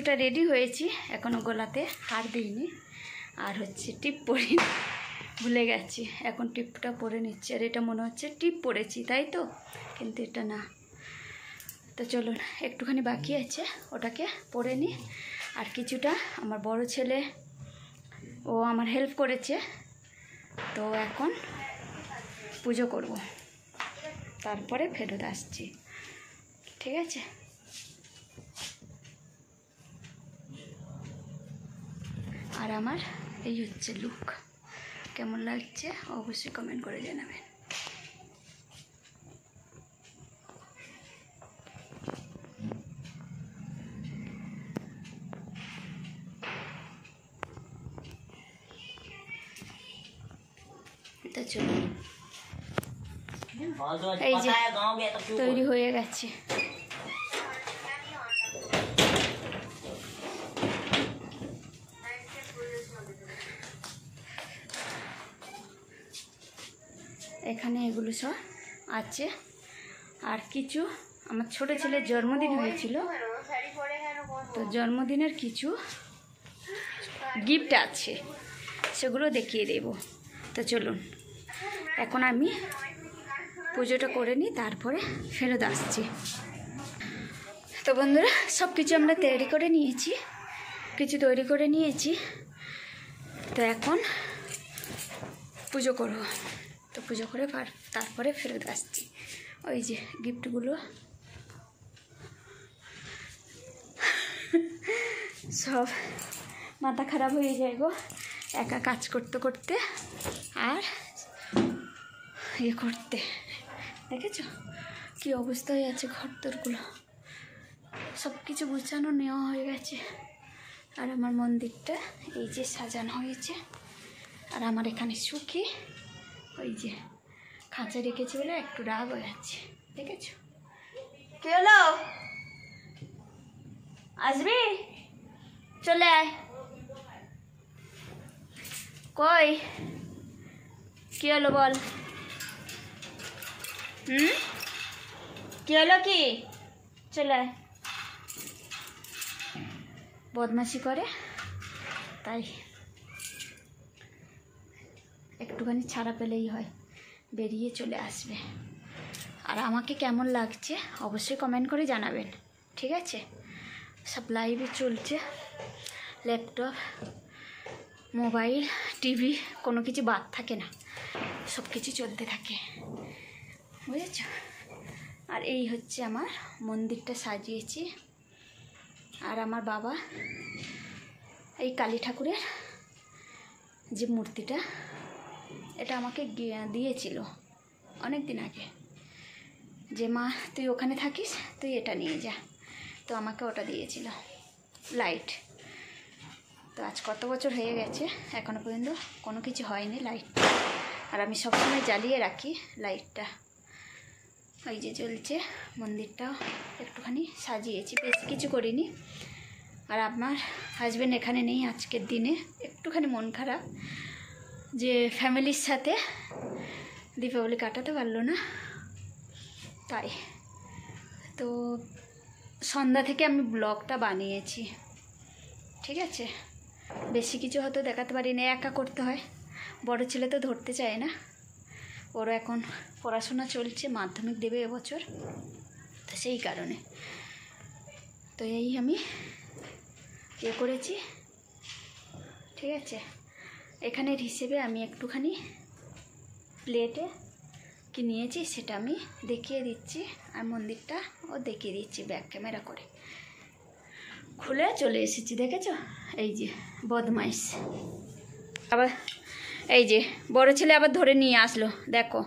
কিছুটা রেডি হয়েছি, এখনও গলাতে হার দিইনি, আর হচ্ছে টিপ পরিনি, ভুলে গেছি। এখন টিপটা পরে নিচ্ছি, আর এটা মনে হচ্ছে টিপ পরেছি, তাই তো, কিন্তু এটা না। তো চলুন, একটুখানি বাকি আছে, ওটাকে পরে নিই। আর কিছুটা আমার বড় ছেলে, ও আমার হেল্প করেছে, তো এখন পুজো করব, তারপরে ফেরত আসছি, ঠিক আছে? আর আমার এই হচ্ছে লুক, কেমন লাগছে অবশ্যই কমেন্ট করে জানাবেন। তো চলুন, এই যে তৈরি হয়ে গেছে। এখানে এগুলো সব আছে, আর কিছু আমার ছোট ছেলের জন্মদিন হয়েছিল, তো জন্মদিনের কিছু গিফট আছে, সেগুলো দেখিয়ে দেব। তো চলুন, এখন আমি পুজোটা করে নিই, তারপরে ফেরত আসছি। তো বন্ধুরা, সব কিছু আমরা তৈরি করে নিয়েছি, তো এখন পুজো করব। তো পুজো করে তারপরে ফেরত আসছি। ওই যে গিফটগুলো সব, মাথা খারাপ হয়ে যায় গো একা কাজ করতে করতে আর ইয়ে করতে। দেখেছো কি অবস্থা হয়ে আছে ঘরদোরগুলো, সব কিছু গুছানো নেওয়া হয়ে গেছে। আর আমার মন্দিরটা এই যে সাজানো হয়েছে, আর আমার এখানে সুখী ওই যে খাঁচা রেখেছি বলে একটু রাগ হয়ে যাচ্ছে। দেখেছো? কি হলো? আসবি? চলে আয়। কই কি হলো বল? কি হলো কি? চলে আয়। বদমাশি করে, তাই একটুখানি ছাড়া পেলেই হয়, বেরিয়ে চলে আসবে। আর আমাকে কেমন লাগছে অবশ্যই কমেন্ট করে জানাবেন, ঠিক আছে? সব লাইভে চলছে, ল্যাপটপ, মোবাইল, টিভি, কোনো কিছু বাদ থাকে না, সব কিছু চলতে থাকে, বুঝেছ? আর এই হচ্ছে আমার মন্দিরটা সাজিয়েছি। আর আমার বাবা এই কালী ঠাকুরের যে মূর্তিটা, এটা আমাকে দিয়েছিল অনেক দিন আগে, যে মা তুই ওখানে থাকিস, তুই এটা নিয়ে যা, তো আমাকে ওটা দিয়েছিল লাইট। তো আজ কত বছর হয়ে গেছে, এখনও পর্যন্ত কোনো কিছু হয়নি লাইট, আর আমি সবসময় জ্বালিয়ে রাখি লাইটটা। ওই যে জ্বলছে, মন্দিরটাও একটুখানি সাজিয়েছি, বেশি কিছু করিনি। আর আমার হাজব্যান্ড এখানে নেই আজকের দিনে, একটুখানি মন খারাপ যে ফ্যামিলির সাথে দীপাবলি কাটাতে পারলো না, তাই। তো সন্ধ্যা থেকে আমি ব্লগটা বানিয়েছি, ঠিক আছে? বেশি কিছু হয়তো দেখাতে পারি না, একা করতে হয়, বড় ছেলে তো ধরতে চায় না, ওরা এখন পড়াশোনা চলছে, মাধ্যমিক দেবে এবছর, তো সেই কারণে তো এই আমি ইয়ে করেছি, ঠিক আছে? এখানের হিসেবে আমি একটুখানি প্লেটে কি নিয়েছি সেটা আমি দেখিয়ে দিচ্ছি, আর মন্দিরটা ও দেখিয়ে দিচ্ছি ব্যাক ক্যামেরা করে। খুলে চলে এসেছি, দেখেছো? এই যে বদমাইশ, আবার এই যে বড় ছেলে আবার ধরে নিয়ে আসলো, দেখো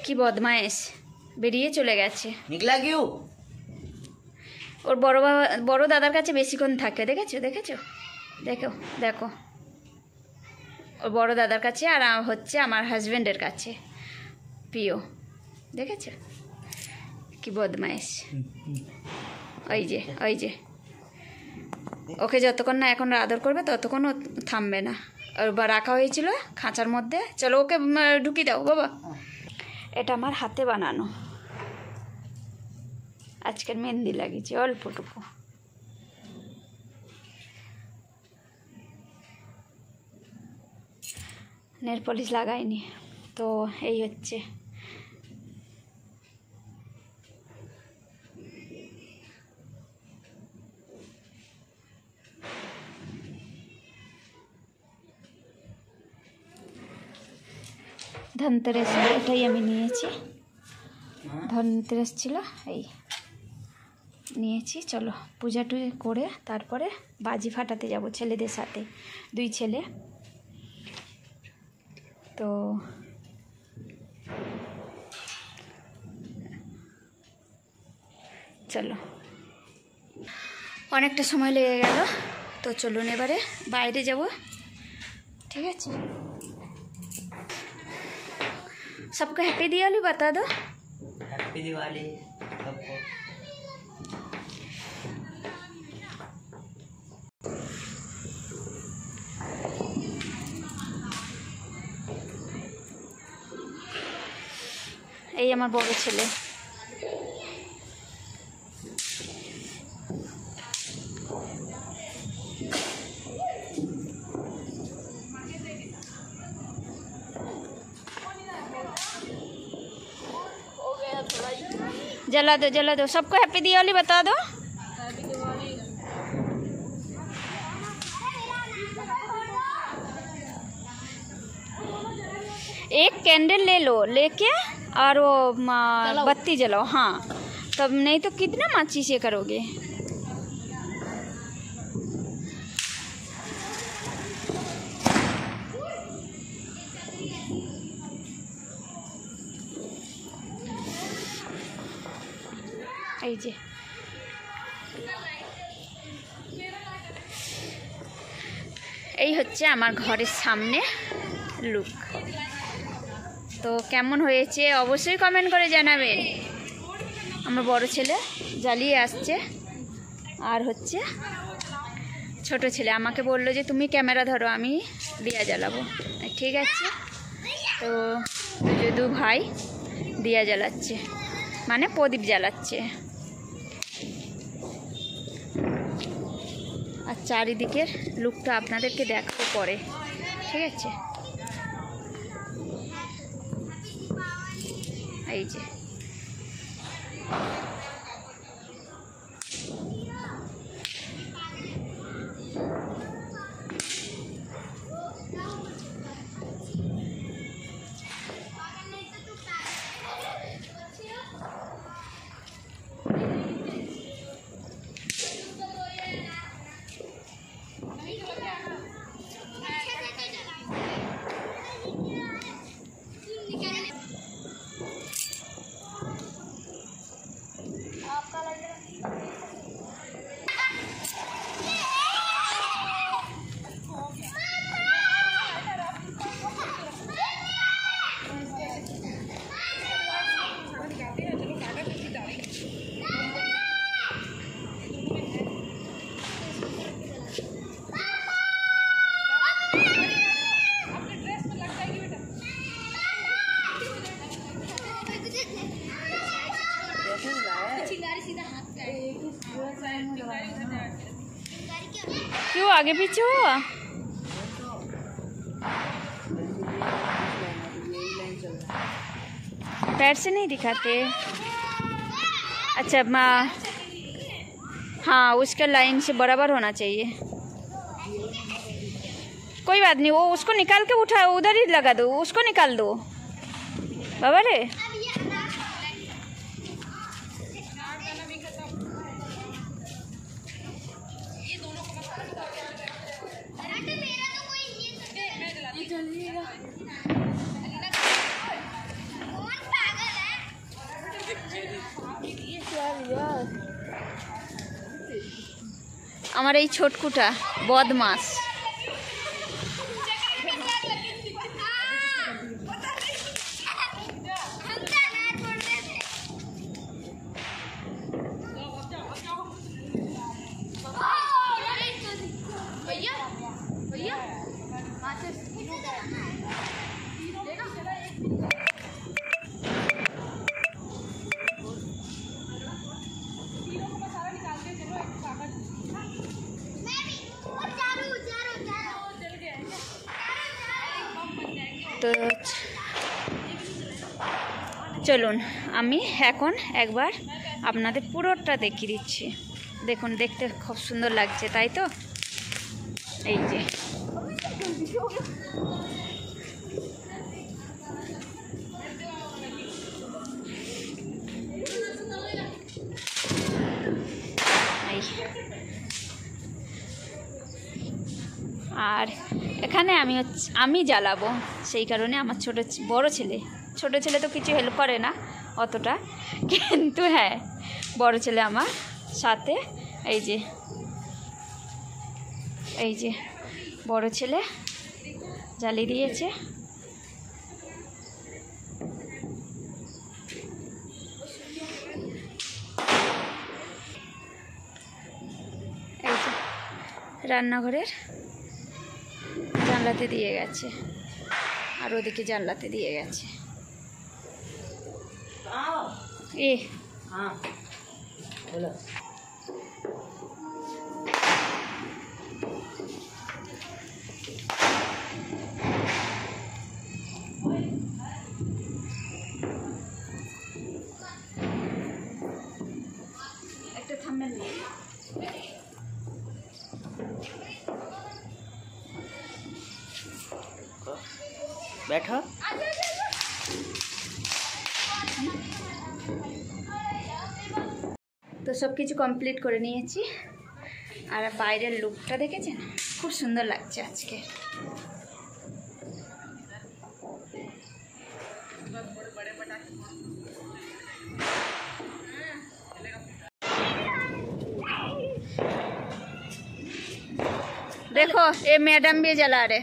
কি বদমাইশ, বেরিয়ে চলে গেছে। ওর বড় দাদার কাছে বেশিক্ষণ থাকে, দেখেছো? দেখো ওর বড় দাদার কাছে, আর হচ্ছে আমার হাজব্যান্ডের কাছে প্রিয়, দেখেছো কি বদমাইশ। ওই যে ওকে যতক্ষণ না এখন আদর করবে ততক্ষণ ও থামবে না। আর রাখা হয়েছিল খাঁচার মধ্যে, চলো ওকে ঢুকিয়ে দাও বাবা। এটা আমার হাতে বানানো, আজকের মেহেন্দি লাগিয়েছি অল্পটুকু, নেল পলিশ লাগাইনি। তো এই হচ্ছে, ধনতেরাস এটাই আমি নিয়েছি, ধনতেরাস ছিল এই নিয়েছি। চলো পূজা টুজা করে তারপরে বাজি ফাটাতে যাব ছেলেদের সাথে, 2 ছেলে। তো চলো, অনেকটা সময় লেগে গেল, তো চলুন এবারে বাইরে যাব, ঠিক আছে। सबको हैप्पी दिवाली बता दो। हैप्पी दिवाली सबको। এই আমার বড় ছেলে, जला दो सबको हैप्पी दिवाली बता दो। एक कैंडल ले लो, लेके और वो बत्ती जलाओ। हाँ, तब नहीं तो कितना माचिस ये करोगे। এই যে এই হচ্ছে আমার ঘরের সামনে লুক। তো কেমন হয়েছে অবশ্যই কমেন্ট করে জানাবেন। আমার বড় ছেলে জ্বালিয়ে আসছে, আর হচ্ছে ছোট ছেলে আমাকে বললো যে তুমি ক্যামেরা ধরো, আমি দিয়া জ্বালাবো। ঠিক আছে, তো দু ভাই দিয়া জ্বালাচ্ছে, মানে প্রদীপ জ্বালাচ্ছে। আর চারিদিকের লুকটা আপনাদেরকে দেখাবো পরে, ঠিক আছে। এই যে क्यों आगे पीछे हुआ? पैर से नहीं दिखाते? अच्छा हाँ, उसका लाइन से बराबर होना चाहिए। कोई बात नहीं, वो उसको निकाल के उठा, उधर ही लगा दो, उसको निकाल दो बाबा रे। আমার এই ছোটকুটা বদমাস। তো চলুন আমি এখন একবার আপনাদের পুরোটা দেখিয়ে দিচ্ছি। দেখুন, দেখতে খুব সুন্দর লাগছে, তাই তো? এই যে আর এখানে আমি জ্বালাবো, সেই কারণে আমার বড় ছেলে তো কিছু হেল্প করে না অতটা, কিন্তু হ্যাঁ বড় ছেলে আমার সাথে এই যে বড় ছেলে জ্বালিয়ে দিয়েছে। এই যে রান্নাঘরের জানলাতে দিয়ে গেছে, আর ওদিকে জানলাতে দিয়ে গেছে। बोलो। একটা থাম্বনেল बैठो। তো সব কিছু কমপ্লিট করে নিয়েছি, আর বাইরের লুকটা দেখেছেন, খুব সুন্দর লাগছে আজকে। देखो ये मैडम भी जला रहे।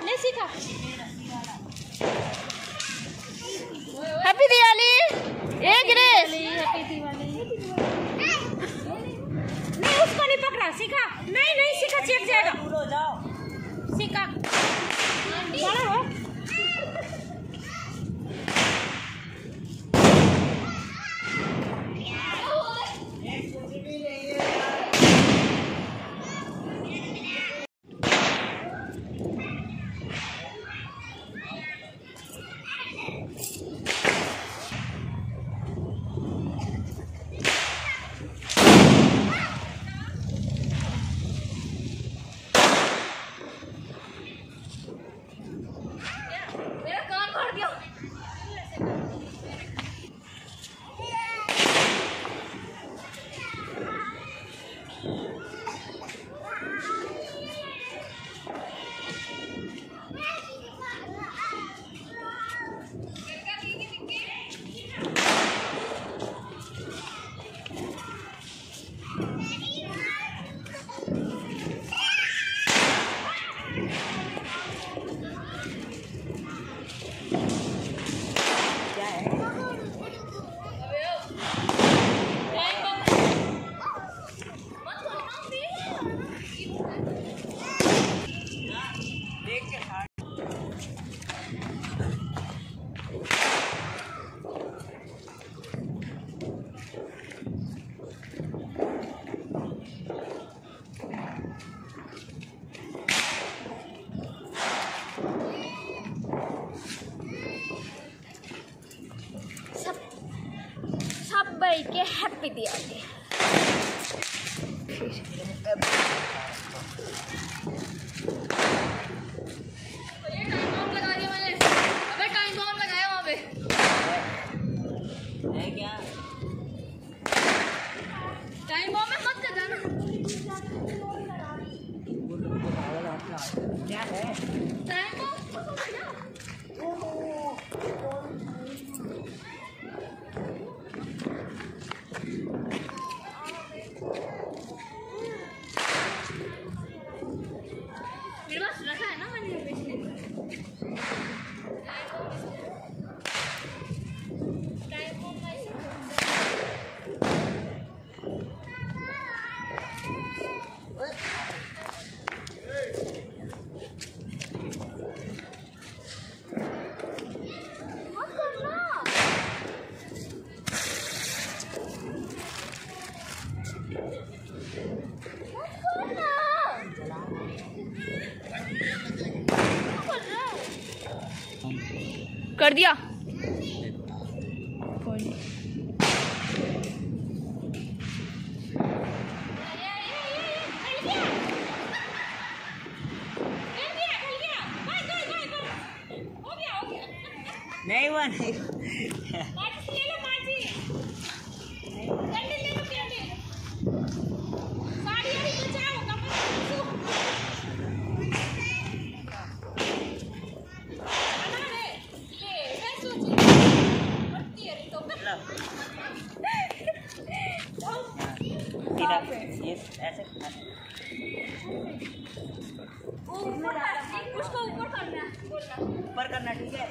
नहीं सीखा। Happy Diwali. A grace, happy Diwali. नहीं उसको नहीं पकड़ा, सीखा नहीं सीखा, चेक जाएगा। सीखा बड़ा हो। সবাইকে হ্যাপি দিওয়ালি। कर दिया कोई नहीं। नहीं हुआ नहीं ये ऐसे ऊपर करना ठीक है।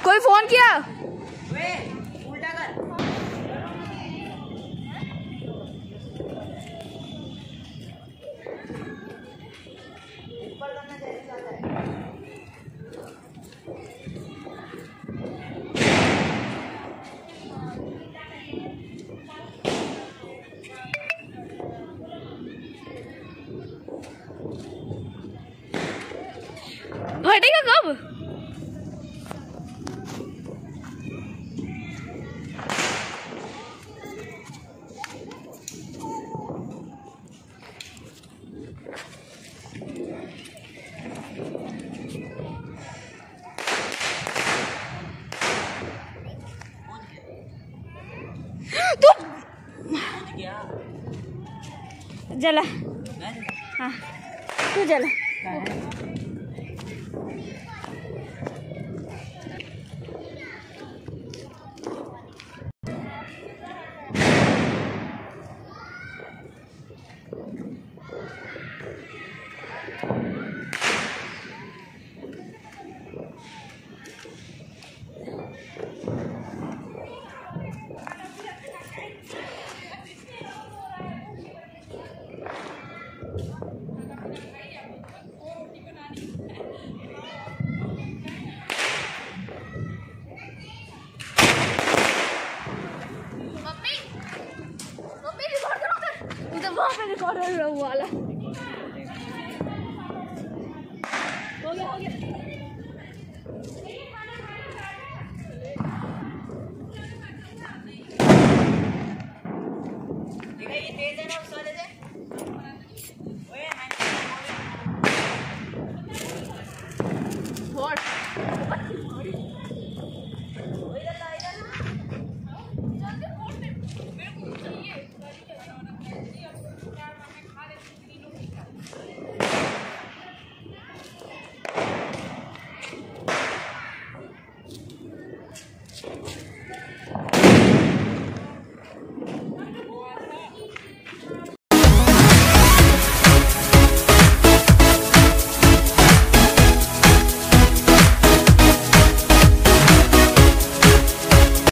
कोई फोन किया? उल्टा कर। ऊपर करना चाहिए ज्यादा है। फटेगा कब? तू जला। हाँ तू जला। रिकॉर्ड वाला हो गया।